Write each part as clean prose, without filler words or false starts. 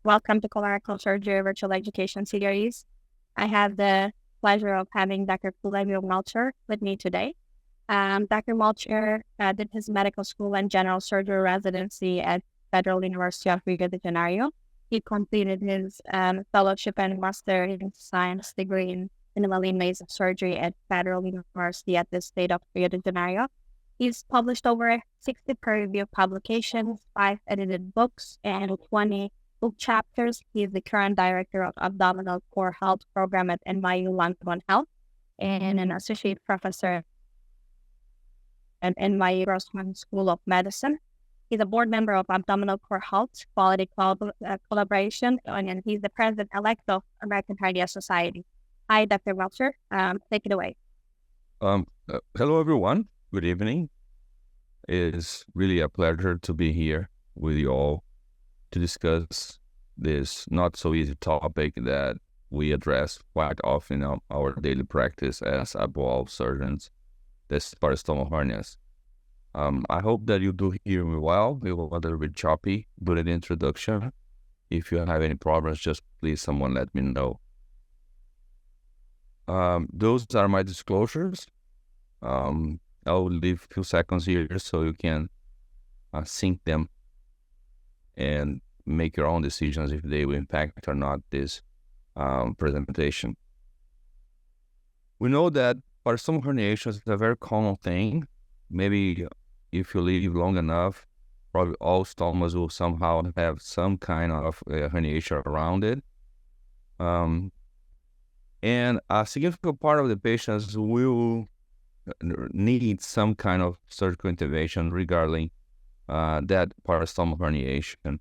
Welcome to Colorectal Surgery Virtual Education Series. I have the pleasure of having Dr. Fulvio Melcher with me today. Dr. Melcher did his medical school and general surgery residency at Federal University of Rio de Janeiro. He completed his fellowship and master in science degree in minimally invasive surgery at Federal University at the state of Rio de Janeiro. He's published over 60 peer-reviewed publications, 5 edited books, and 20 book chapters. He is the current director of Abdominal Core Health Program at NYU Langone Health and an associate professor at NYU Grossman School of Medicine. He's a board member of Abdominal Core Health Quality Collaboration, and he's the president-elect of American Hernia Society. Hi, Dr. Melcher. Take it away. Hello, everyone. Good evening. It is really a pleasure to be here with you all to discuss this not so easy topic that we address quite often in our daily practice as abdominal surgeons, that's parastomal hernias. I hope that you do hear me well. We will a little bit choppy during the introduction. If you have any problems, just please someone let me know. Those are my disclosures. I'll leave a few seconds here so you can sync them and make your own decisions if they will impact or not this presentation. We know that parastomal herniation is a very common thing. Maybe if you live long enough, probably all stomas will somehow have some kind of herniation around it. And a significant part of the patients will need some kind of surgical intervention regarding that parastomal herniation.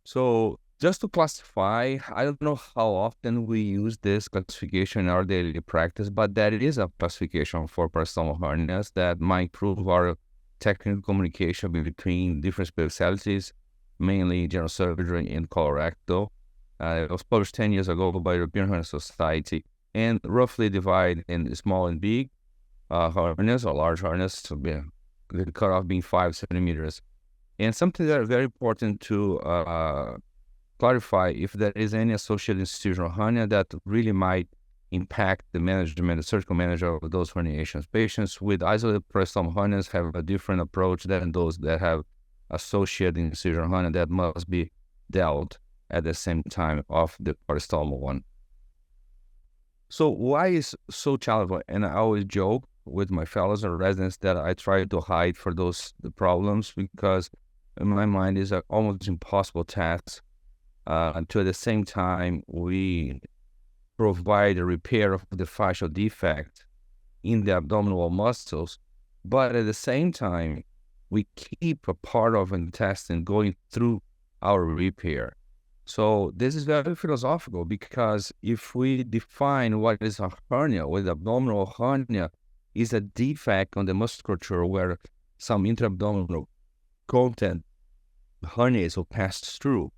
So just to classify, I don't know how often we use this classification in our daily practice, but that is a classification for parastomal hernias that might improve our technical communication between different specialties, mainly general surgery and colorectal. It was published 10 years ago by European Hernia Society, and roughly divide in small and big hernias or large hernias, so the cutoff being 5 centimeters. And something that is very important to clarify, if there is any associated institutional hernia that really might impact the management, the surgical management of those herniations. Patients with isolated parastomal hernias have a different approach than those that have associated institutional hernia that must be dealt at the same time of the parastomal one. So why is so challenging? And I always joke with my fellows and residents that I try to hide for the problems, because in my mind it's an almost impossible task. Until at the same time we provide a repair of the fascial defect in the abdominal muscles, but at the same time we keep a part of an intestine going through our repair. So this is very philosophical, because if we define what is a hernia, with abdominal hernia is a defect on the musculature where some intra-abdominal content hernias will pass through.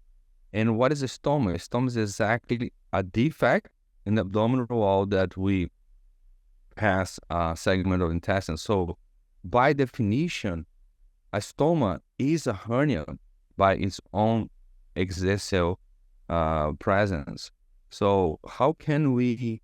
And what is a stoma? A stoma is exactly a defect in the abdominal wall that we pass a segment of intestine. So by definition, a stoma is a hernia by its own existential presence. So how can we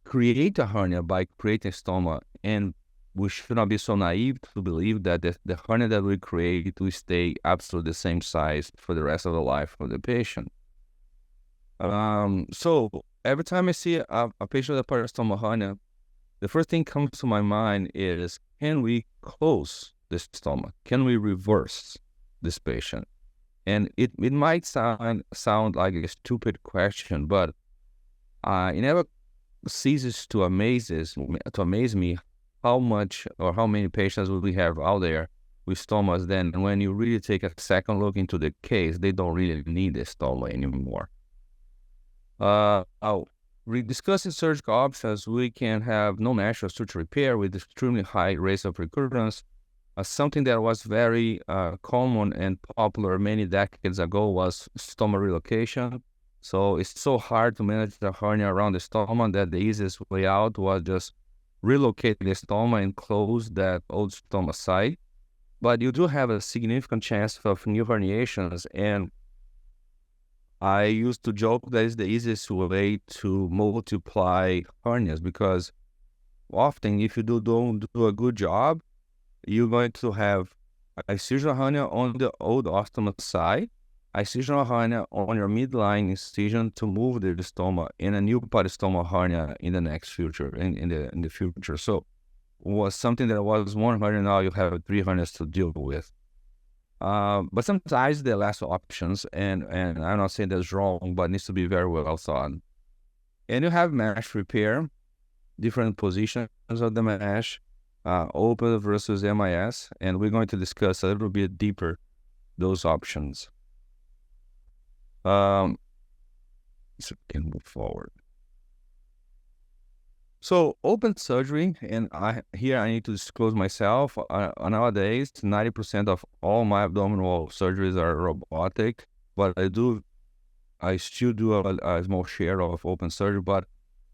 create a hernia by creating a stoma? And we should not be so naive to believe that the hernia that we create will stay absolutely the same size for the rest of the life of the patient. So every time I see a patient with a parastomal hernia, the first thing comes to my mind is, can we close this stoma? Can we reverse this patient? And it might sound like a stupid question, but it never ceases to amaze me how much or how many patients we have out there with stomas. Then when you really take a second look into the case, they don't really need a stoma anymore. Discussing surgical options, we can have non-natural suture repair with extremely high rates of recurrence. Something that was very common and popular many decades ago was stoma relocation. So it's so hard to manage the hernia around the stoma that the easiest way out was just relocate the stoma and close that old stoma site. but you do have a significant chance of new herniations. And I used to joke that is the easiest way to multiply hernias, because often if you don't do a good job, you're going to have a incisional hernia on the old ostoma side, incisional hernia on your midline incision to move the stoma, and a new parastomal hernia in the next future, in the future. So was something that was one hernia, now you have 3 hernias to deal with. But sometimes there are less options, and I'm not saying that's wrong, but it needs to be very well thought. And you have mesh repair, different positions of the mesh, open versus MIS, and we're going to discuss a little bit deeper those options. So we can move forward. So open surgery, and I need to disclose myself. Nowadays, 90% of all my abdominal surgeries are robotic, but I still do a small share of open surgery, but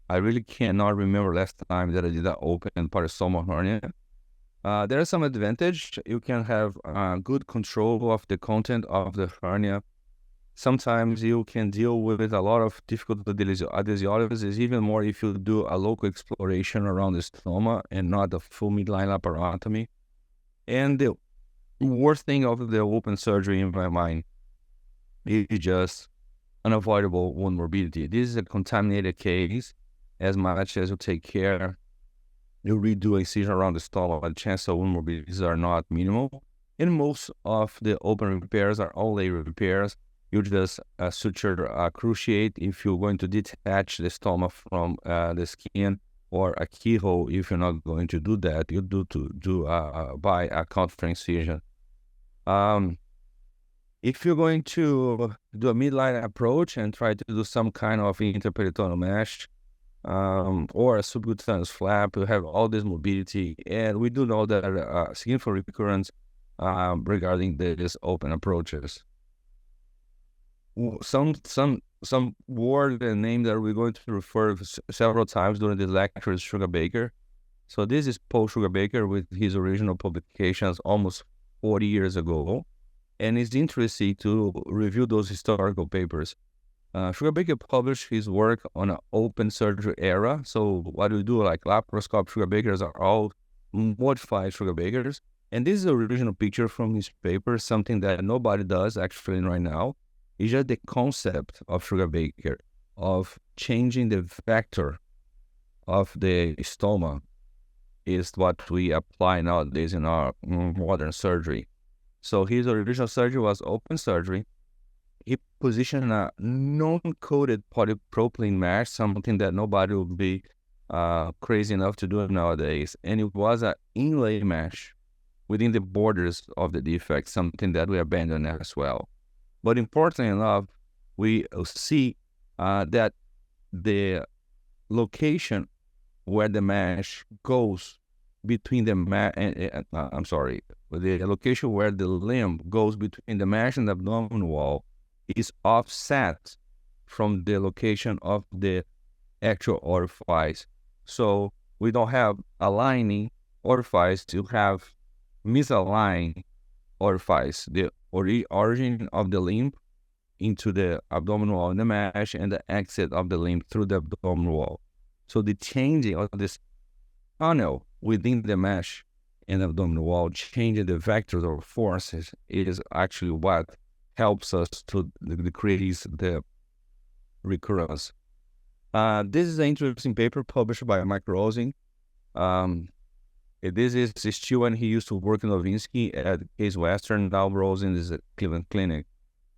I really cannot remember last time that I did an open parastomal hernia. There is some advantage. You can have good control of the content of the hernia. Sometimes you can deal with a lot of difficult adhesiosis, even more if you do a local exploration around the stoma and not the full midline laparotomy. And the worst thing of the open surgery in my mind is just unavoidable wound morbidity. This is a contaminated case. As much as you take care, you redo incision around the stoma, the chance of wound morbidities are not minimal. And most of the open repairs are only repairs. You just suture cruciate if you're going to detach the stoma from the skin, or a keyhole if you're not going to do that. You do by a counter incision. If you're going to do a midline approach and try to do some kind of interperitoneal mesh or a subcutaneous flap, you have all this morbidity. And we do know that significant recurrence regarding these open approaches. Some word and name that we're going to refer several times during this lecture is Sugar Baker. So this is Paul Sugar Baker with his original publications almost 40 years ago. And it's interesting to review those historical papers. Sugar Baker published his work on an open surgery era. So what we do, like laparoscopic Sugar Bakers, are all modified Sugar Bakers. And this is the original picture from his paper, something that nobody does actually right now. It's just the concept of Sugar Baker, of changing the vector of the stoma, is what we apply nowadays in our modern surgery. So his original surgery was open surgery. He positioned a non-coated polypropylene mesh, something that nobody would be crazy enough to do nowadays. And it was an inlay mesh within the borders of the defect, something that we abandoned as well. But importantly enough, we see that the location where the mesh goes between the the location where the limb goes between the mesh and the abdominal wall is offset from the location of the actual orifice. So we don't have aligning orifice to have misaligned orifice, the origin of the limb into the abdominal wall in the mesh, and the exit of the limb through the abdominal wall. So the changing of this tunnel within the mesh and abdominal wall, changing the vectors or forces, is actually what helps us to decrease the recurrence. This is an interesting paper published by Mike Rosing. This is still when he used to work in Novinsky at Case Western. Now Rosing is at Cleveland Clinic.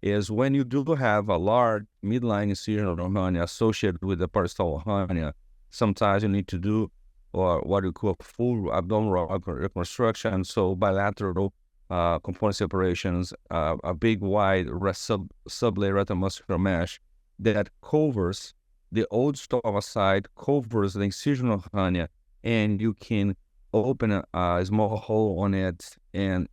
Is when you do have a large midline incision or hernia associated with the parastomal hernia, sometimes you need to do what we call full abdominal reconstruction. So bilateral component separations, a big wide sublay retomuscular mesh that covers the old stoma side, covers the incisional hernia, and you can open a small hole on it and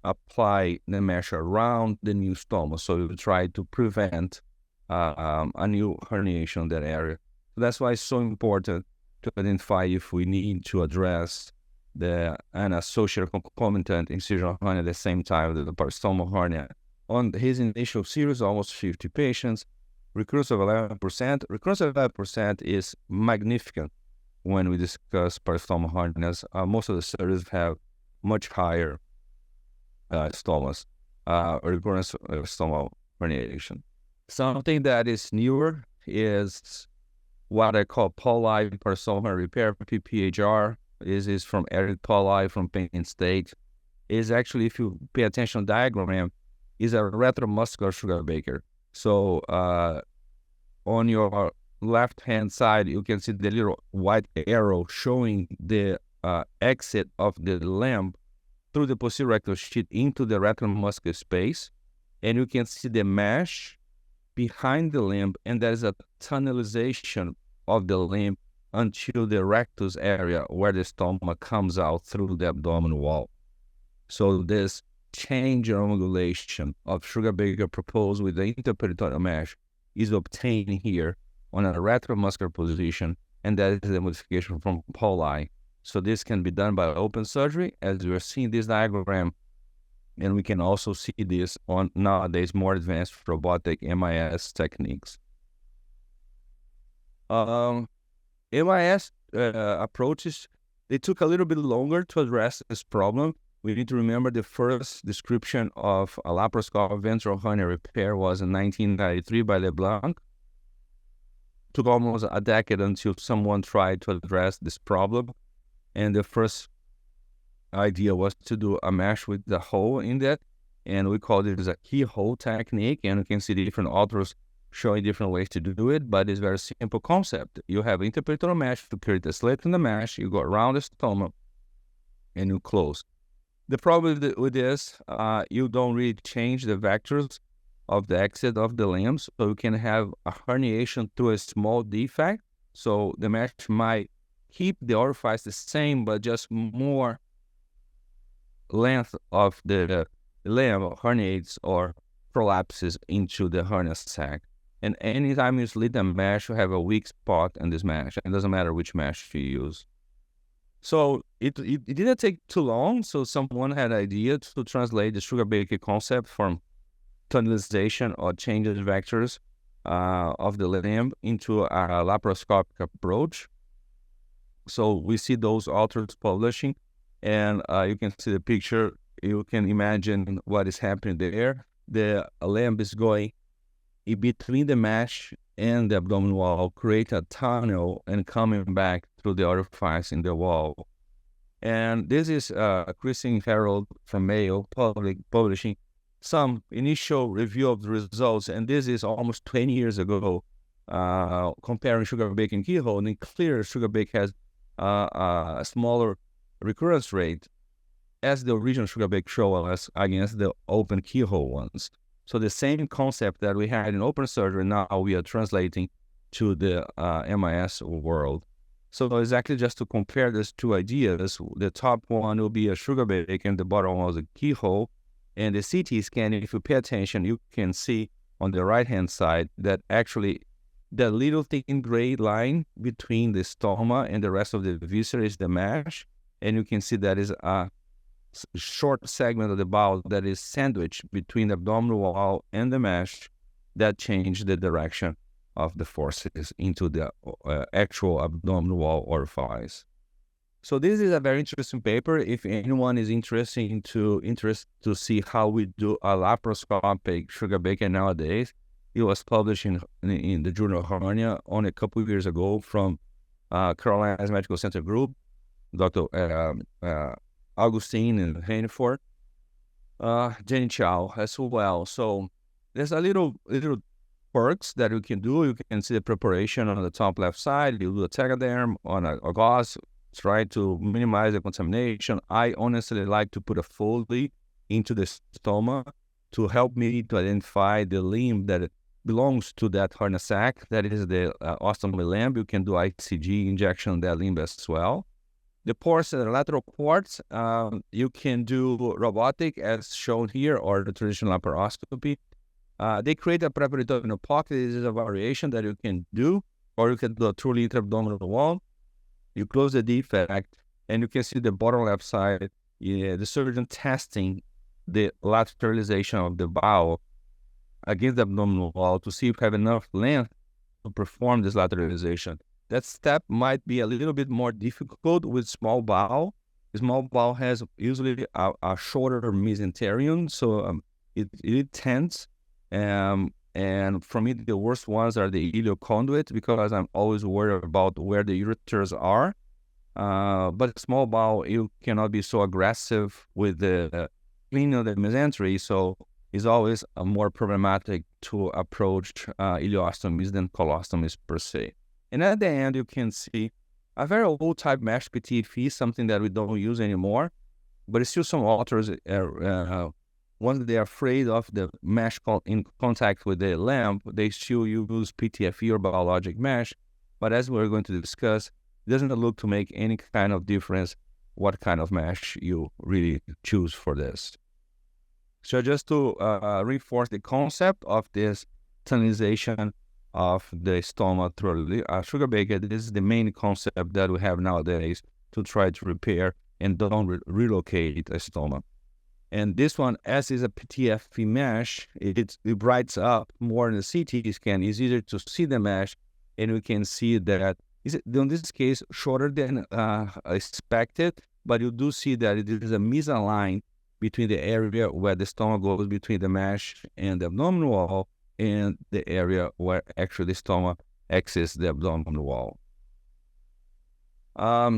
apply the mesh around the new stoma. So you try to prevent a new herniation in that area. So that's why it's so important to identify if we need to address and associated concomitant incisional hernia at the same time, the parastomal hernia. On his initial series, almost 50 patients, recurrence of 11%. Recurrence of 11% is magnificent when we discuss parastomal hernias. Most of the studies have much higher stomas, recurrence of stomal herniation. Something that is newer is what I call Pauli parastomal hernia repair, PPHR. Is from Eric Pauli from Penn State. Is actually, if you pay attention to the diagram, is a retromuscular sugar baker. So on your left-hand side, you can see the little white arrow showing the exit of the limb through the posterior rectal sheath into the retromuscular space. And you can see the mesh behind the limb, and there is a tunnelization of the limb until the rectus area where the stoma comes out through the abdominal wall. So this change in angulation of sugar baker proposed with the interperitoneal mesh is obtained here on a retromuscular position, and that is the modification from Pauli. So this can be done by open surgery, as we are seeing this diagram, and we can also see this on nowadays more advanced robotic MIS techniques. MIS approaches, they took a little bit longer to address this problem. We need to remember the first description of a laparoscopic ventral hernia repair was in 1993 by LeBlanc. It took almost a decade until someone tried to address this problem. And the first idea was to do a mesh with the hole in that. And we called it as a keyhole technique. And you can see the different authors showing different ways to do it, but it's a very simple concept. You have interperitoneal mesh to create a slit in the mesh, you go around the stoma, and you close. The problem with this, you don't really change the vectors of the exit of the limbs, so you can have a herniation through a small defect. So the mesh might keep the orifice the same, but just more length of the limb herniates or prolapses into the hernia sac. And anytime you slit the mesh, you have a weak spot in this mesh. It doesn't matter which mesh you use. So it didn't take too long. So someone had an idea to translate the sugar baker concept from tunnelization or changes vectors of the limb into a laparoscopic approach. So we see those authors publishing, and you can see the picture. You can imagine what is happening there. The limb is going in between the mesh and the abdominal wall, create a tunnel and coming back through the orifice in the wall. And this is Christine Harold from Mayo publishing some initial review of the results. And this is almost 20 years ago, comparing sugar bake and keyhole. And clear sugar bake has a smaller recurrence rate as the original sugar bake show us against the open keyhole ones. So the same concept that we had in open surgery, now we are translating to the MIS world. So exactly just to compare these two ideas, the top one will be a sugar bake and the bottom one is a keyhole. And the CT scan, if you pay attention, you can see on the right-hand side that actually the little thin gray line between the stoma and the rest of the viscera is the mesh. And you can see that is a short segment of the bowel that is sandwiched between the abdominal wall and the mesh that change the direction of the forces into the actual abdominal wall orifice. So this is a very interesting paper. If anyone is interested to see how we do a laparoscopic sugar baker nowadays, it was published in the Journal of Hernia only a couple of years ago from Carolina's Medical Center group, Dr. Augustine and Hanford, Jenny Chow as well. So there's a little perks that you can do. You can see the preparation on the top left side. You do a tegaderm on a gauze, try to minimize the contamination. I honestly like to put a Foley into the stoma to help me to identify the limb that belongs to that hernia sac. That is the ostomy limb. You can do ICG injection on that limb as well. The ports and the lateral ports, you can do robotic as shown here, or the traditional laparoscopy. They create a preperitoneal pocket. This is a variation that you can do, or you can do a truly intra-abdominal wall. You close the defect, And you can see the bottom left side, the surgeon testing the lateralization of the bowel against the abdominal wall to see if you have enough length to perform this lateralization. That step might be a little bit more difficult with small bowel. Small bowel has usually a shorter mesenterium, so it tends. And for me, the worst ones are the ileoconduit because I'm always worried about where the ureters are. But small bowel, you cannot be so aggressive with the cleaning of the mesentery, so it's always more problematic to approach ileostomies than colostomies per se. And at the end, you can see a very old type mesh PTFE, something that we don't use anymore, but it's still some authors, once they're afraid of the mesh in contact with the lamp, they still use PTFE or biologic mesh. But as we're going to discuss, it doesn't look to make any kind of difference what kind of mesh you really choose for this. So just to reinforce the concept of this tunnelization of the stoma through sugar baker, this is the main concept that we have nowadays to try to repair and don't relocate a stoma. And this one, as is a PTFE mesh, it brights up more in the CT scan. It's easier to see the mesh, and we can see that in this case shorter than expected, but you do see that it is a misaligned between the area where the stoma goes between the mesh and the abdominal wall and the area where actually the stoma exits the abdominal wall.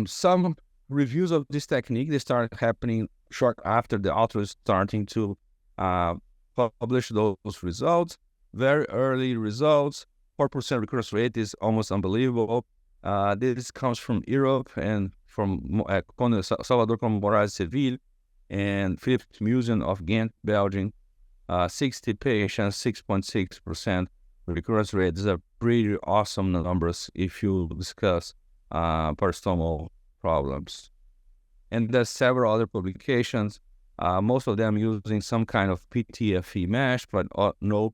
Some reviews of this technique, they start happening short after the author is starting to publish those results. Very early results, 4% recurrence rate is almost unbelievable. This comes from Europe and from Salvador Moraes Seville and Philips Museum of Ghent, Belgium. 60 patients, 6.6% recurrence rate. These are pretty awesome numbers if you discuss parastomal problems. And there's several other publications, most of them using some kind of PTFE mesh, but no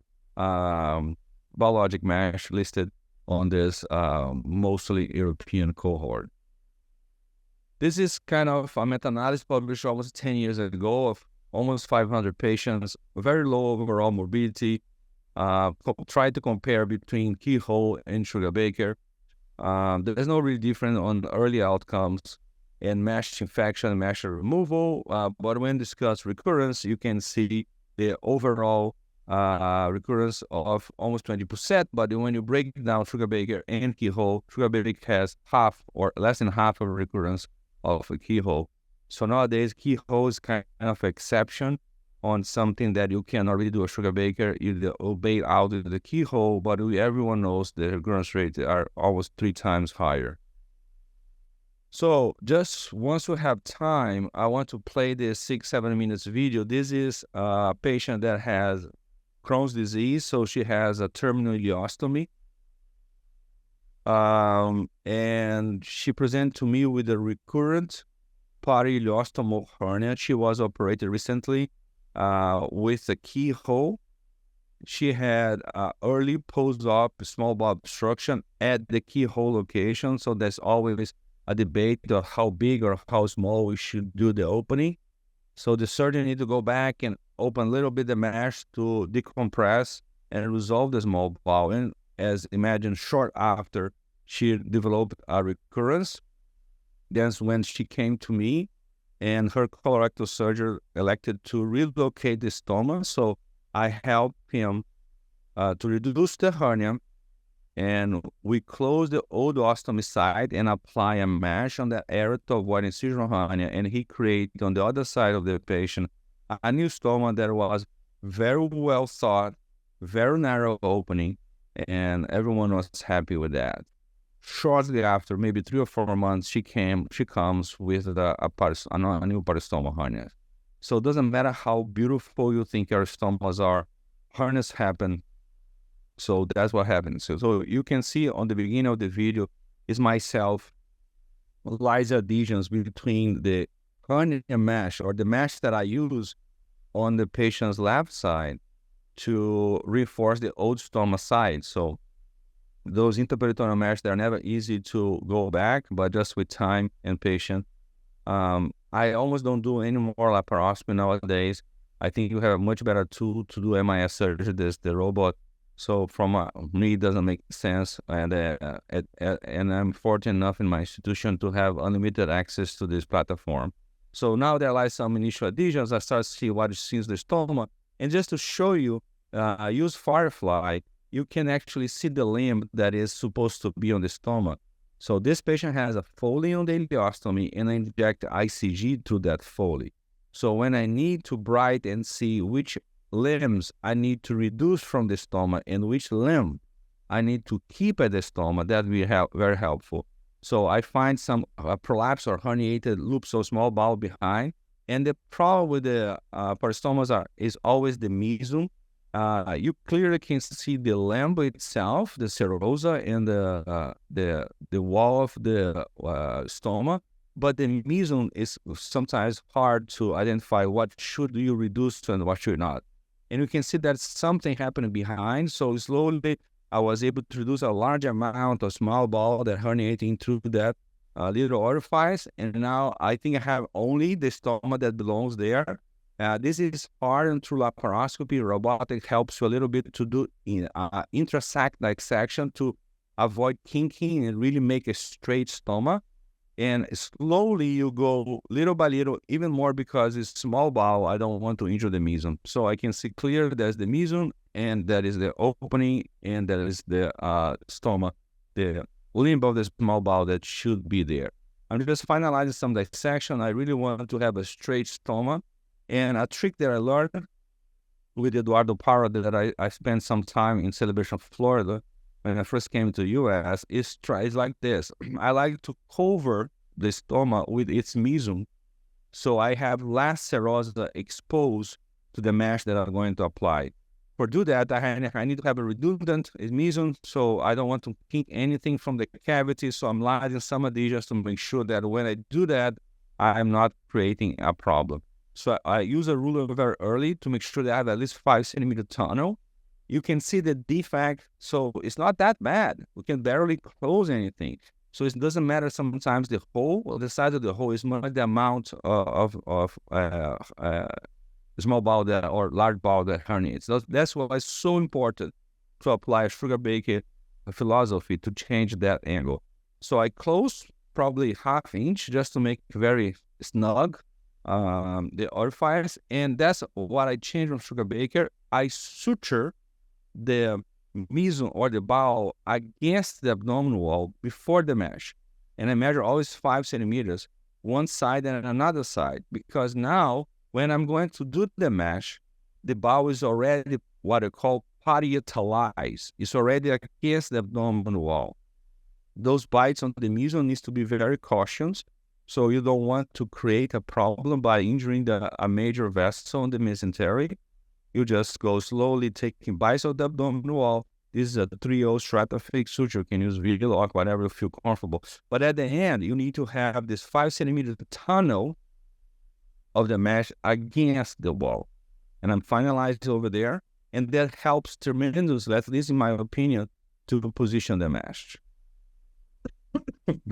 biologic mesh listed on this mostly European cohort. This is kind of a meta-analysis published almost 10 years ago of almost 500 patients, very low overall morbidity. Try to compare between keyhole and sugar baker. There's no real difference on early outcomes and mesh infection, mesh removal. But when discuss recurrence, you can see the overall recurrence of almost 20%. But when you break down sugar baker and keyhole, sugar baker has half or less than half of recurrence of a keyhole. So nowadays, keyhole is kind of exception on something that you cannot really do a sugar baker. You obey out of the keyhole, but everyone knows the recurrence rates are almost 3 times higher. So just once we have time, I want to play this 6-7 minutes video. This is a patient that has Crohn's disease, so she has a terminal ileostomy. And she presented to me with a recurrent parastomal hernia. She was operated recently with a keyhole. She had early post-op small bowel obstruction at the keyhole location, so there's always a debate of how big or how small we should do the opening. So the surgeon need to go back and open a little bit the mesh to decompress and resolve the small bowel. And as imagined, short after, she developed a recurrence. That's when she came to me, and her colorectal surgeon elected to relocate the stoma. So I helped him to reduce the hernia, and we closed the old ostomy side and apply a mesh on that area to avoid incisional hernia. And he created on the other side of the patient a new stoma that was very well thought, very narrow opening, and everyone was happy with that. Shortly after, maybe 3 or 4 months, she comes with a new parastomal hernia. So it doesn't matter how beautiful you think your stomas are, hernias happen. So that's what happens. So you can see on the beginning of the video is myself, laser adhesions between the hernia mesh or the mesh that I use on the patient's left side to reinforce the old stoma side. So those interperitoneal mesh, they're never easy to go back, but just with time and patience, I almost don't do any more laparoscopy nowadays. I think you have a much better tool to do MIS surgery, this the robot. So from me, it doesn't make sense. And I'm fortunate enough in my institution to have unlimited access to this platform. So now there lies some initial adhesions. I start to see what is in the stoma. And just to show you, I use Firefly. You can actually see the limb that is supposed to be on the stoma. So this patient has a Foley on the ileostomy, and I inject ICG through that Foley. So when I need to bright and see which limbs I need to reduce from the stoma and which limb I need to keep at the stoma, that will be very helpful. So I find some prolapse or herniated loops of small bowel behind. And the problem with the parastomas is always the meson. You clearly can see the limb itself, the serosa, and the wall of the stoma. But the meson is sometimes hard to identify what should you reduce to and what should not. And you can see that something happening behind. So slowly, I was able to reduce a large amount of small bowel that herniating through that little orifice. And now I think I have only the stoma that belongs there. This is hard, and through laparoscopy, robotic helps you a little bit to do intrasac dissection to avoid kinking and really make a straight stoma. And slowly you go little by little, even more because it's small bowel. I don't want to injure the meson. So I can see clear there's the meson, and that is the opening, and that is the stoma, the limb of the small bowel that should be there. I'm just finalizing some dissection. I really want to have a straight stoma. And a trick that I learned with Eduardo Parra that I spent some time in Celebration, Florida, when I first came to the U.S., is like this. I like to cover the stoma with its meson, so I have less serosa exposed to the mesh that I'm going to apply. For do that, I need to have a redundant meson, so I don't want to kink anything from the cavity, so I'm lighting some adhesions to make sure that when I do that, I'm not creating a problem. So I use a ruler very early to make sure that I have at least 5 centimeter tunnel. You can see the defect, so it's not that bad. We can barely close anything. So it doesn't matter sometimes the hole or the size of the hole is more like the amount of small bowel that, or large bowel that herniates. That's why it's so important to apply a sugar baker philosophy to change that angle. So I close probably ½ inch just to make it very snug the orifice, and that's what I changed from sugar baker. I suture the meson or the bowel against the abdominal wall before the mesh, and I measure always 5 centimeters, one side and another side, because now when I'm going to do the mesh, the bowel is already what I call parietalized. It's already against the abdominal wall. Those bites on the meson needs to be very cautious. So you don't want to create a problem by injuring a major vessel on the mesentery. You just go slowly, taking bites of the abdominal wall. This is a 3/0 stratified suture. You can use V-lock, whatever you feel comfortable. But at the end, you need to have this 5 centimeter tunnel of the mesh against the wall. And I'm finalized over there. And that helps tremendously, at least in my opinion, to position the mesh.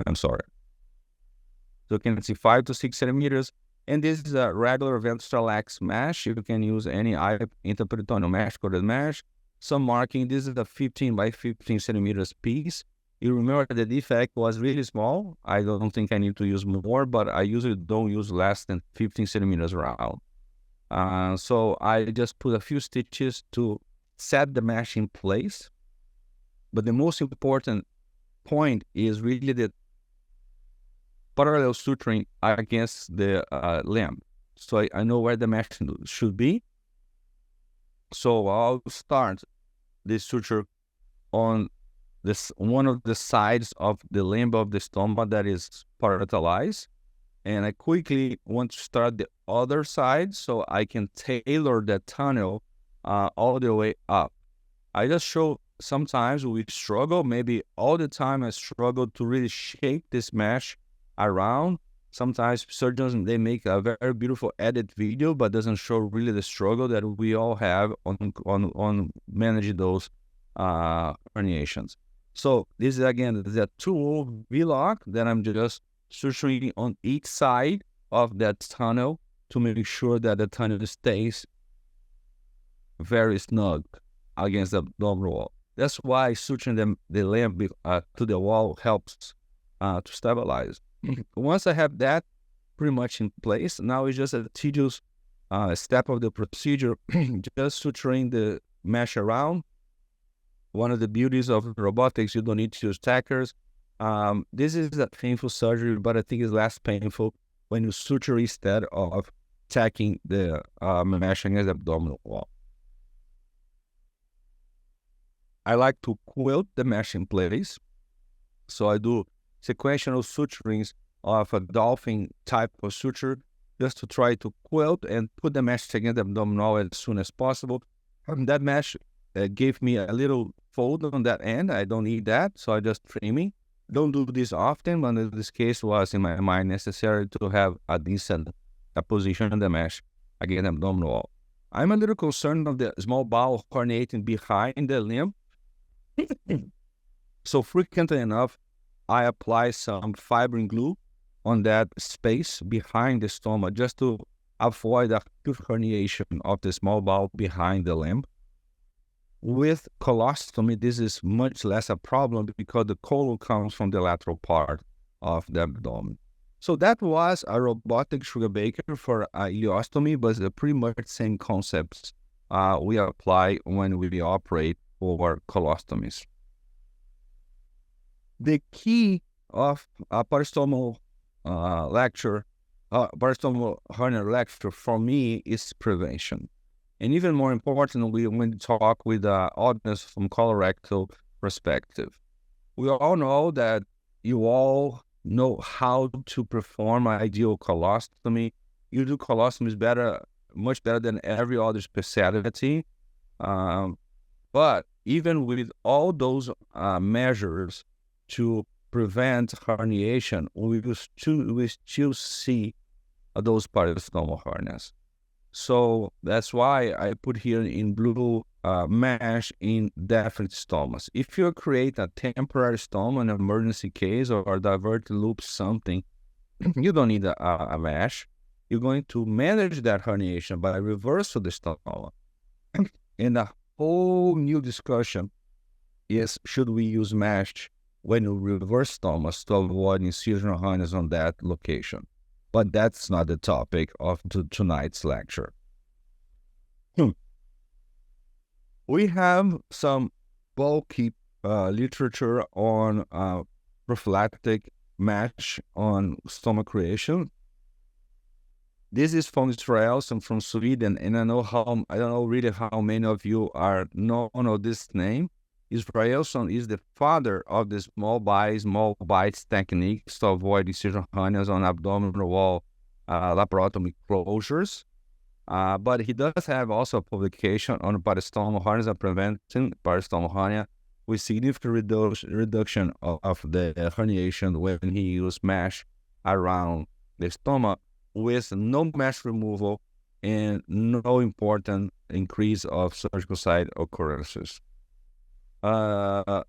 I'm sorry. So you can see 5 to 6 centimeters. And this is a regular ventrolax mesh. You can use any interperitoneal mesh, corded mesh. Some marking. This is a 15 by 15 centimeters piece. You remember the defect was really small. I don't think I need to use more, but I usually don't use less than 15 centimeters around. So I just put a few stitches to set the mesh in place. But the most important point is really the parallel suturing against the limb. So I know where the mesh should be. So I'll start the suture on this one of the sides of the limb of the stoma that is parietalized. And I quickly want to start the other side so I can tailor that tunnel all the way up. I just show sometimes we struggle, maybe all the time I struggle to really shape this mesh around. Sometimes surgeons, they make a very beautiful edit video, but doesn't show really the struggle that we all have on managing those herniations. So this is again the 2/0 V-lock that I'm just suturing on each side of that tunnel to make sure that the tunnel stays very snug against the abdominal wall. That's why suturing the limb to the wall helps to stabilize. Once I have that pretty much in place, now it's just a tedious step of the procedure, just suturing the mesh around. One of the beauties of robotics, you don't need to use tackers. This is a painful surgery, but I think it's less painful when you suture instead of tacking the mesh against the abdominal wall. I like to quilt the mesh in place. So I do sequential suturings of a dolphin type of suture just to try to quilt and put the mesh against the abdominal as soon as possible. That mesh gave me a little fold on that end. I don't need that, so I just trimming. Don't do this often, but in this case was in my mind necessary to have a decent position on the mesh against the abdominal wall. I'm a little concerned of the small bowel herniating behind the limb. So frequently enough, I apply some fibrin glue on that space behind the stomach just to avoid acute herniation of the small bowel behind the limb. With colostomy, this is much less a problem because the colon comes from the lateral part of the abdomen. So that was a robotic sugar baker for ileostomy, but it's pretty much the same concepts we apply when we operate for colostomies. The key of a parastomal parastomal hernia lecture for me is prevention. And even more importantly, when you talk with the audience from colorectal perspective, we all know that you all know how to perform an ideal colostomy. You do colostomies much better than every other specialty. But even with all those measures to prevent herniation, we still see those parastomal hernias. So that's why I put here in blue mesh in definite stomas. If you create a temporary stoma, an emergency case, or divert loop something, you don't need a mesh. You're going to manage that herniation by reversal the stoma. And a whole new discussion is, should we use mesh when you reverse stomas to avoid incisional hernias on that location? But that's not the topic of tonight's lecture. We have some bulky literature on prophylactic mesh on stomach creation. This is from Israel, some from Sweden, and I don't know really how many of you know this name. Israelson is the father of the small bites techniques to avoid incisional hernias on abdominal wall laparotomy closures. But he does have also a publication on parastomal hernias and preventing parastomal hernia with significant reduction of the herniation when he used mesh around the stomach with no mesh removal and no important increase of surgical site occurrences.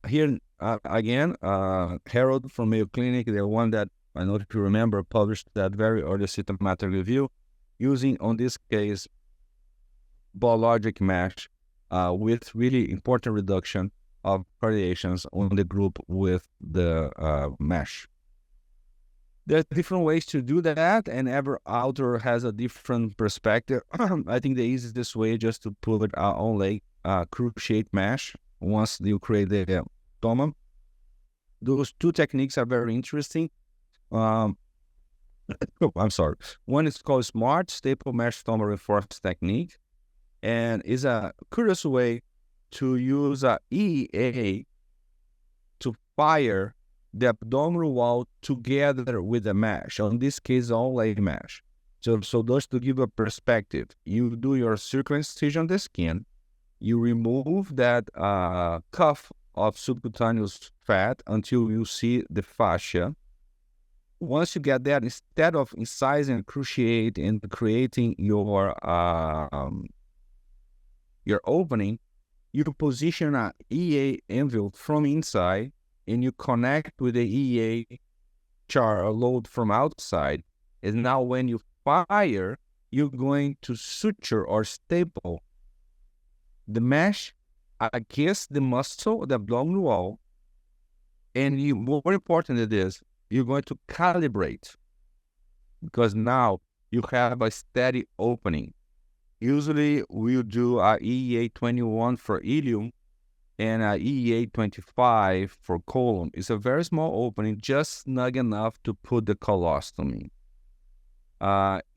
Here again, Harold from Mayo Clinic, the one that I know if you remember published that very early systematic review using, on this case, biologic mesh with really important reduction of herniations on the group with the mesh. There are different ways to do that, and every author has a different perspective. I think the easiest way just to put only cruciate mesh once you create the stoma. Those two techniques are very interesting. I'm sorry. One is called Smart Staple Mesh Stoma Reinforced Technique, and is a curious way to use a EEA to fire the abdominal wall together with the mesh. In this case, only mesh. So just to give a perspective, you do your circular incision on the skin, you remove that cuff of subcutaneous fat until you see the fascia. Once you get that, instead of incising, cruciate, and creating your opening, you position an EA envelope from inside, and you connect with the EA charge or load from outside. And now when you fire, you're going to suture or staple the mesh against the muscle, the abdominal wall. And more important than this, you're going to calibrate, because now you have a steady opening. Usually we'll do a EEA 21 for ilium and a EEA 25 for colon. It's a very small opening, just snug enough to put the colostomy.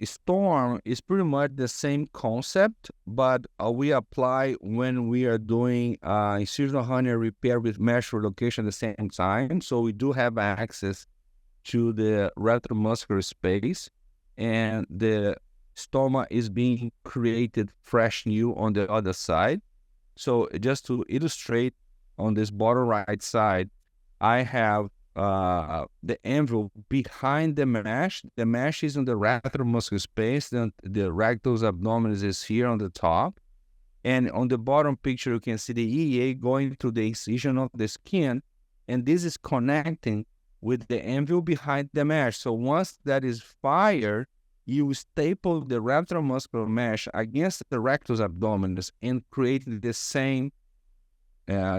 Storm is pretty much the same concept, but we apply when we are doing incisional hernia repair with mesh relocation at the same time. So we do have access to the retromuscular space, and the stoma is being created fresh new on the other side. So just to illustrate, on this bottom right side, I have the envelope behind the mesh. The mesh is in the retromuscular space. Then the rectus abdominis is here on the top. And on the bottom picture, you can see the EA going through the incision of the skin. And this is connecting with the envelope behind the mesh. So once that is fired, you staple the retromuscular mesh against the rectus abdominis and create the same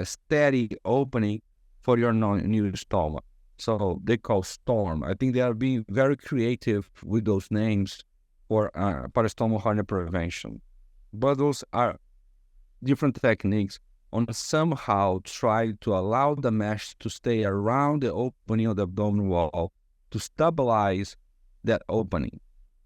steady opening for your new stoma. So they call storm. I think they are being very creative with those names for parastomal hernia prevention. But those are different techniques on somehow try to allow the mesh to stay around the opening of the abdominal wall to stabilize that opening.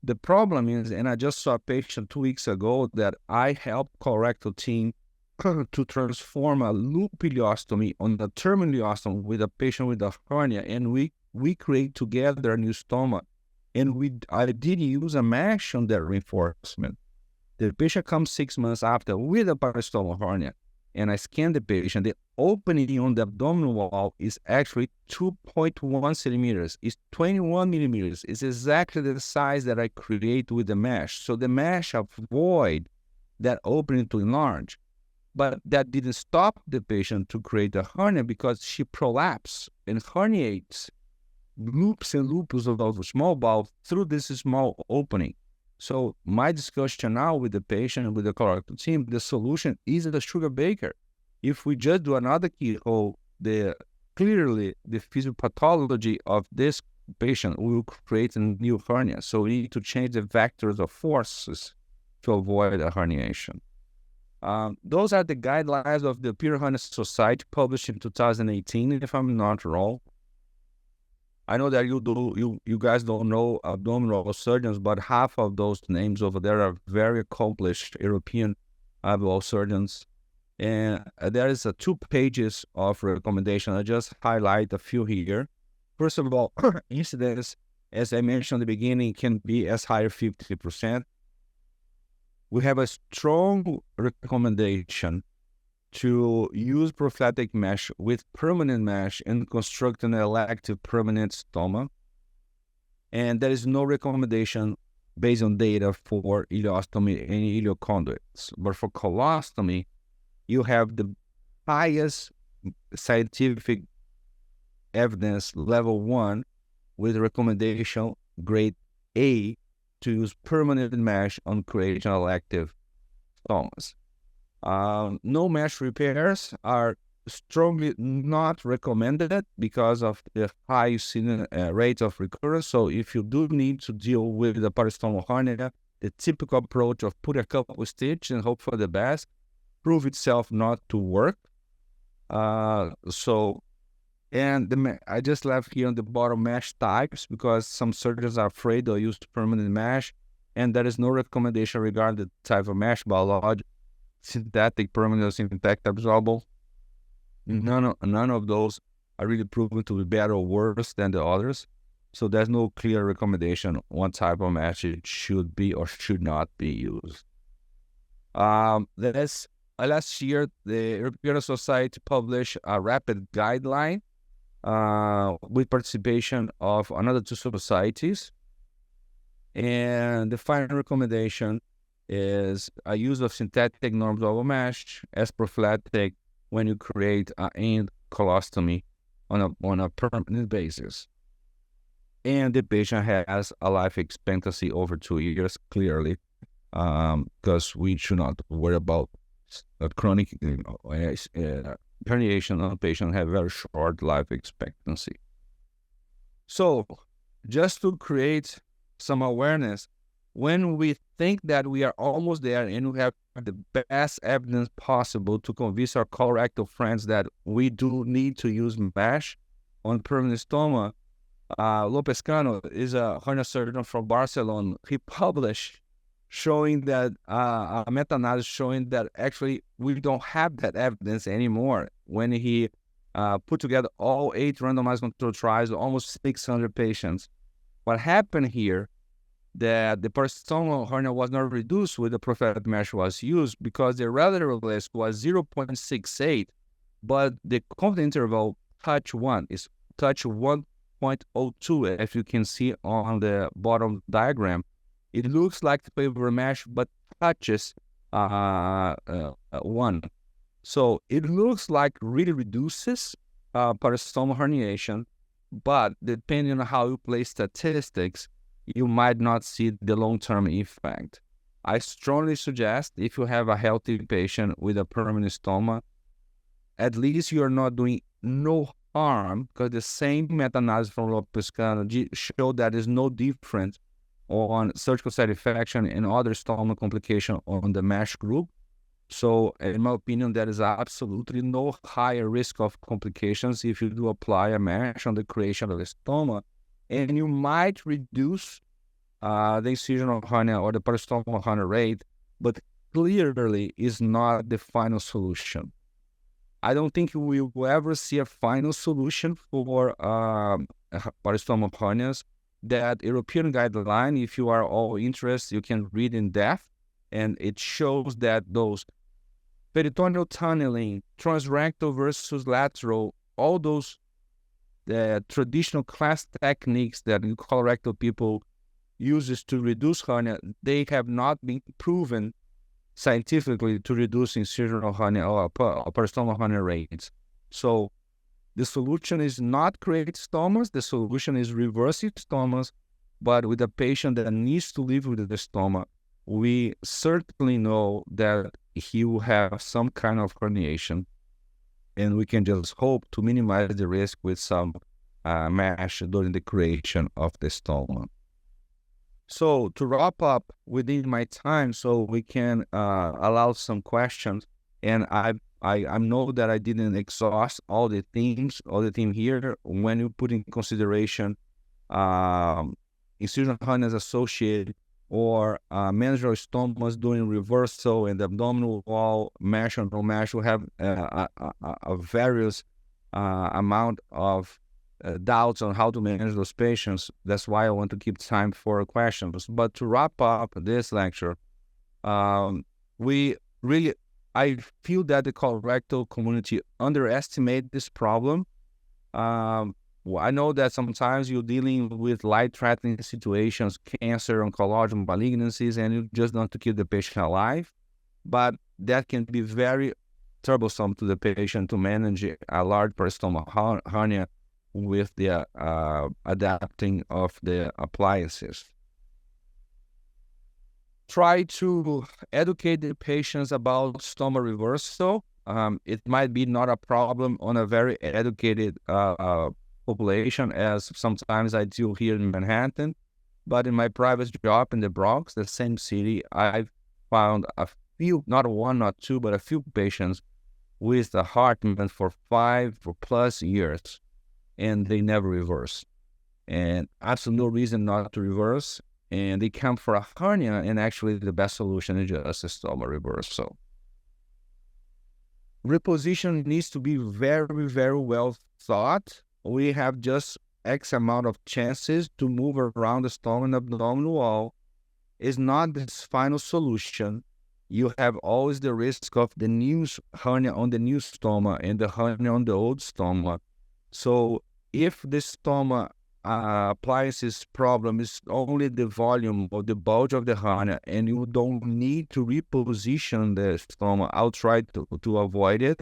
The problem is, and I just saw a patient 2 weeks ago that I helped colorectal team to transform a loop ileostomy on a terminal ileostomy with a patient with a hernia, and we create together a new stoma. And I did use a mesh on that reinforcement. The patient comes 6 months after with a parastomal hernia, and I scanned the patient. The opening on the abdominal wall is actually 2.1 centimeters. It's 21 millimeters. It's exactly the size that I create with the mesh. So the mesh avoid that opening to enlarge. But that didn't stop the patient to create a hernia, because she prolapses and herniates loops and lupus of the small bowel through this small opening. So my discussion now with the patient and with the colorectal team, the solution is the sugar baker. If we just do another keyhole, clearly the physiopathology of this patient will create a new hernia. So we need to change the vectors of forces to avoid a herniation. Those are the guidelines of the Pure Hernia Society, published in 2018, if I'm not wrong. I know that you guys don't know abdominal surgeons, but half of those names over there are very accomplished European abdominal surgeons. And there is 2 pages of recommendation. I just highlight a few here. First of all, incidence, as I mentioned at the beginning, can be as high as 50%. We have a strong recommendation to use prophylactic mesh with permanent mesh and construct an elective permanent stoma. And there is no recommendation based on data for ileostomy and ileoconduits. But for colostomy, you have the highest scientific evidence, level 1, with recommendation grade A, to use permanent mesh on creating elective stomas. No mesh repairs are strongly not recommended because of the high rate of recurrence. So if you do need to deal with the parastomal hernia, the typical approach of put a couple of stitches and hope for the best prove itself not to work. I just left here on the bottom mesh types because some surgeons are afraid they'll use permanent mesh, and there is no recommendation regarding the type of mesh, biologic, synthetic, permanent, or synthetic absorbable. None of those are really proven to be better or worse than the others. So there's no clear recommendation on what type of mesh it should be or should not be used. Last year, the European Society published a rapid guideline with participation of another 2 societies. And the final recommendation is a use of synthetic non-absorbable mesh as prophylactic when you create an end colostomy on a permanent basis. and the patient has a life expectancy over 2 years, clearly, because we should not worry about chronic herniation on patients have very short life expectancy. So just to create some awareness, when we think that we are almost there and we have the best evidence possible to convince our colorectal friends that we do need to use mesh on permanent stoma, Lopez Cano is a hernia surgeon from Barcelona. He published showing that a meta-analysis showing that actually we don't have that evidence anymore. When he put together all 8 randomized controlled trials, almost 600 patients, what happened here, that the parastomal hernia was not reduced with the prophetic mesh was used because the relative risk was 0.68, but the confidence interval touch 1 is touch 1.02, as you can see on the bottom diagram. It looks like the paper mesh, but touches 1. So it looks like really reduces parastomal herniation, but depending on how you play statistics, you might not see the long-term effect. I strongly suggest if you have a healthy patient with a permanent stoma, at least you are not doing no harm, because the same meta-analysis from Lopez Cano showed that there's no difference on surgical site infection and other stoma complication on the mesh group. So in my opinion, there is absolutely no higher risk of complications if you do apply a mesh on the creation of the stoma. And you might reduce the incisional hernia or the parastomal hernia rate, but clearly is not the final solution. I don't think we will ever see a final solution for parastomal hernias. That European guideline, if you are all interested, you can read in depth, and it shows that those peritoneal tunneling, transrectal versus lateral, all those traditional class techniques that colorectal people uses to reduce hernia, they have not been proven scientifically to reduce incisional hernia or parastomal hernia rates. So the solution is not create stomas. The solution is reversing stomas, but with a patient that needs to live with the stoma, we certainly know that he will have some kind of herniation, and we can just hope to minimize the risk with some mesh during the creation of the stoma. So to wrap up within my time, so we can allow some questions, and I know that I didn't exhaust all the themes here. When you put in consideration incisional hernias associated or manageable stomas during reversal and the abdominal wall mesh or no mesh, will have a various amount of doubts on how to manage those patients. That's why I want to keep time for questions. But to wrap up this lecture, I feel that the colorectal community underestimate this problem. I know that sometimes you're dealing with life-threatening situations, cancer, oncological malignancies, and you just want to keep the patient alive. But that can be very troublesome to the patient to manage a large parastomal hernia with the adapting of the appliances. Try to educate the patients about stoma reversal. It might be not a problem on a very educated population, as sometimes I do here in Manhattan. But in my private job in the Bronx, the same city, I've found a few, not one, not two, but a few patients with the heart movement for 5 or plus years, and they never reverse. And absolutely no reason not to reverse. And they come for a hernia, and actually the best solution is just a stoma reversal. Reposition needs to be very, very well thought. We have just X amount of chances to move around the stoma and abdominal wall. It's not the final solution. You have always the risk of the new hernia on the new stoma and the hernia on the old stoma. So if the stoma appliances problem is only the volume or the bulge of the hernia, and you don't need to reposition the stoma, I'll try to avoid it.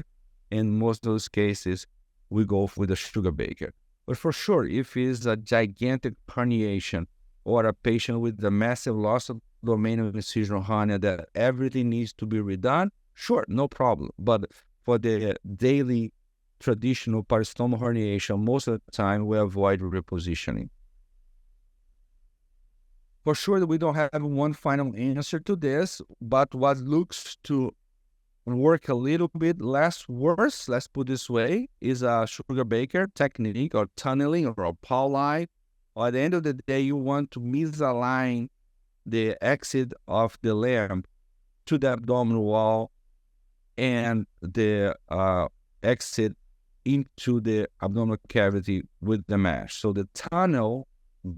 In most of those cases, we go with a sugar baker. But for sure, if it's a gigantic herniation or a patient with a massive loss of domain of incisional hernia that everything needs to be redone, sure, no problem. But for the daily traditional parastomal herniation, most of the time we avoid repositioning. For sure, we don't have one final answer to this, but what looks to work a little bit less worse, let's put this way, is a sugar baker technique or tunneling or a Pauli. Or at the end of the day, you want to misalign the exit of the limb to the abdominal wall and the exit into the abdominal cavity with the mesh. So the tunnel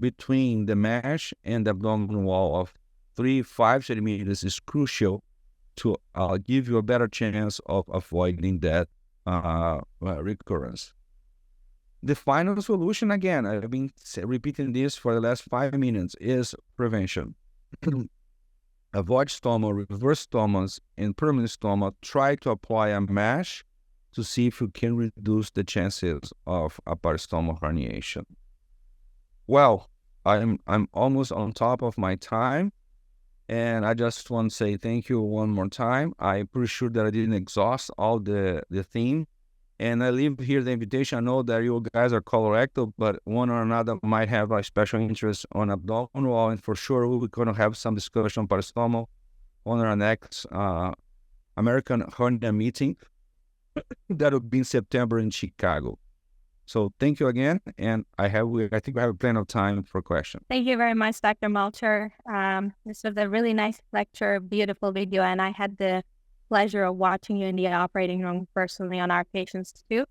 between the mesh and the abdominal wall of 3-5 centimeters is crucial to give you a better chance of avoiding that recurrence. The final solution, again, I've been repeating this for the last 5 minutes, is prevention. Avoid stoma, reverse stomas, and permanent stoma. Try to apply a mesh to see if you can reduce the chances of a parastomal herniation. Well, I'm almost on top of my time, and I just want to say thank you one more time. I'm pretty sure that I didn't exhaust all the theme, and I leave here the invitation. I know that you guys are colorectal, but one or another might have a special interest on abdominal wall, and for sure we're going to have some discussion on parastomal on our next American Hernia meeting that will be in September in Chicago. So thank you again, and I think we have plenty of time for questions. Thank you very much, Dr. Melcher. This was a really nice lecture, beautiful video, and I had the pleasure of watching you in the operating room personally on our patients too.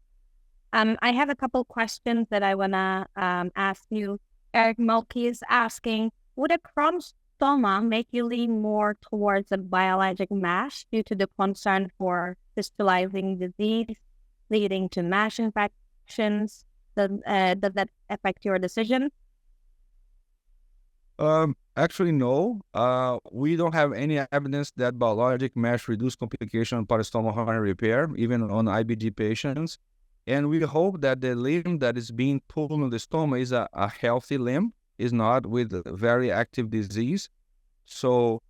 I have a couple questions that I want to ask you. Eric Mulkey is asking, would a Crohn's stoma make you lean more towards a biologic mesh due to the concern for fistulizing disease leading to mesh infections? Does that affect your decision? Actually, no. We don't have any evidence that biologic mesh reduce complication on parastomal hernia repair, even on IBD patients. And we hope that the limb that is being pulled on the stoma is a healthy limb, is not with very active disease. So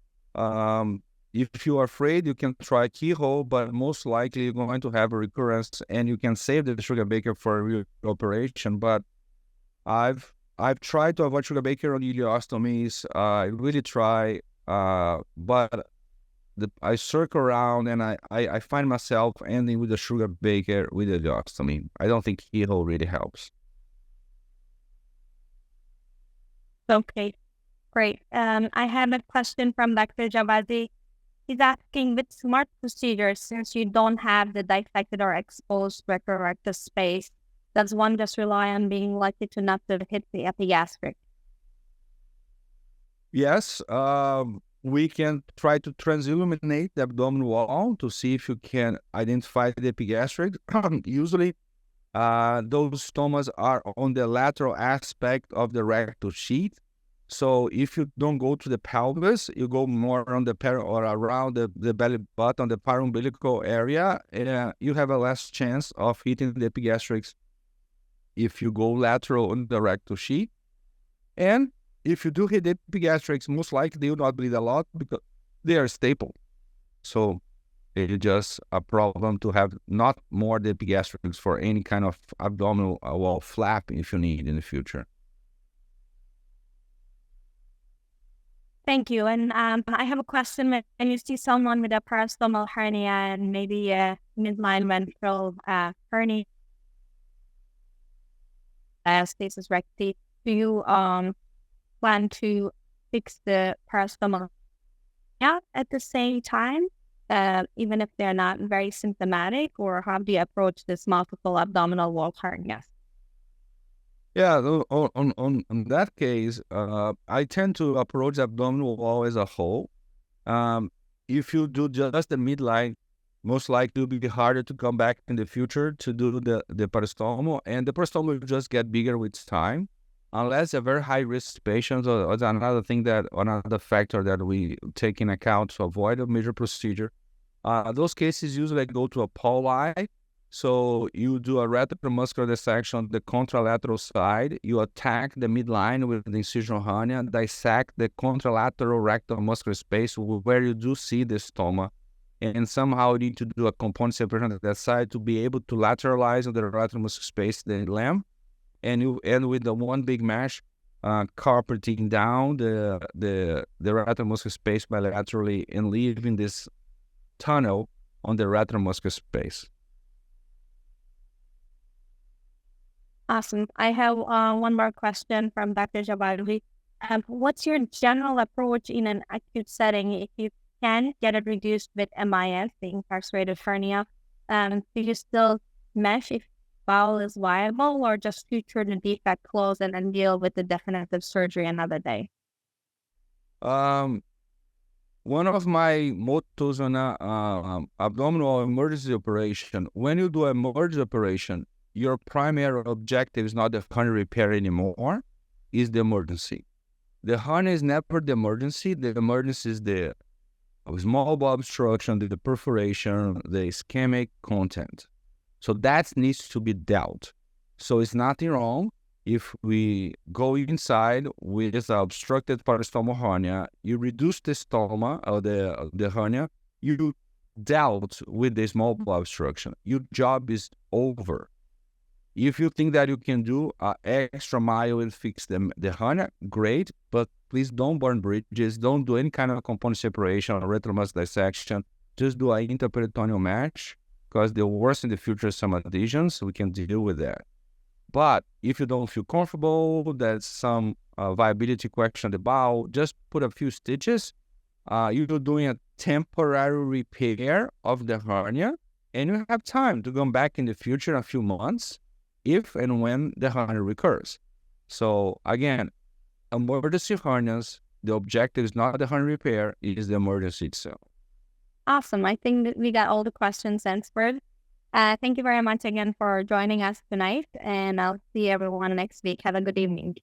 if you are afraid, you can try keyhole, but most likely you're going to have a recurrence, and you can save the sugar baker for a real operation. But I've tried to avoid sugar baker on ileostomies. I really try, but I circle around and I find myself ending with a sugar baker with ileostomy. I don't think keyhole really helps. Okay, great. I have a question from Dr. Javazi. He's asking, with smart procedures, since you don't have the dissected or exposed rectal space, does one just rely on being lucky to not to hit the epigastric? Yes, we can try to transilluminate the abdominal wall to see if you can identify the epigastric. Usually, those stomas are on the lateral aspect of the rectal sheath. So if you don't go to the pelvis, you go more on the or around the belly button, the paraumbilical area, you have a less chance of hitting the epigastrics if you go lateral on the rectal sheath. And if you do hit the epigastrics, most likely they will not bleed a lot because they are stable. So it's just a problem to have not more the epigastrics for any kind of abdominal wall flap if you need in the future. Thank you. And I have a question. When you see someone with a parastomal hernia and maybe a midline ventral hernia, diastasis recti, do you plan to fix the parastomal hernia at the same time, even if they're not very symptomatic, or how do you approach this multiple abdominal wall hernias? Yeah, on that case, I tend to approach the abdominal wall as a whole. If you do just the midline, most likely it will be harder to come back in the future to do the parastomal, and the parastomal will just get bigger with time, unless they're very high-risk patients, or another factor that we take in account to avoid a major procedure. Those cases usually go to a Pauli. So you do a retromuscular dissection on the contralateral side. You attack the midline with the incision hernia, dissect the contralateral rectal muscular space where you do see the stoma, and somehow you need to do a component separation on that side to be able to lateralize on the lateral muscular space the limb, and you end with the one big mesh, carpeting down the lateral muscular space bilaterally and leaving this tunnel on the lateral muscular space. Awesome. I have one more question from Dr. Jabarvi. What's your general approach in an acute setting if you can get it reduced with MIS, the incarcerated hernia? Do you still mesh if bowel is viable, or just suture the defect close and then deal with the definitive surgery another day? One of my mottos on abdominal emergency operation, when you do an emergency operation, your primary objective is not the hernia repair anymore, is the emergency. The hernia is never the emergency. The emergency is the small bowel obstruction, the perforation, the ischemic content. So that needs to be dealt. So it's nothing wrong if we go inside with an obstructed parastomal hernia, you reduce the stoma or the hernia, you dealt with the small bowel obstruction. Your job is over. If you think that you can do an extra mile and fix the hernia, great, but please don't burn bridges. Don't do any kind of component separation or retromuscular dissection. Just do an interperitoneal match, because the worst in the future is some adhesions. We can deal with that. But if you don't feel comfortable, there's some viability question on the bowel, just put a few stitches. You're doing a temporary repair of the hernia, and you have time to come back in the future in a few months if and when the hernia recurs. So again, emergency hernias, the objective is not the hernia repair, it is the emergency itself. Awesome. I think that we got all the questions answered. Thank you very much again for joining us tonight, and I'll see everyone next week. Have a good evening.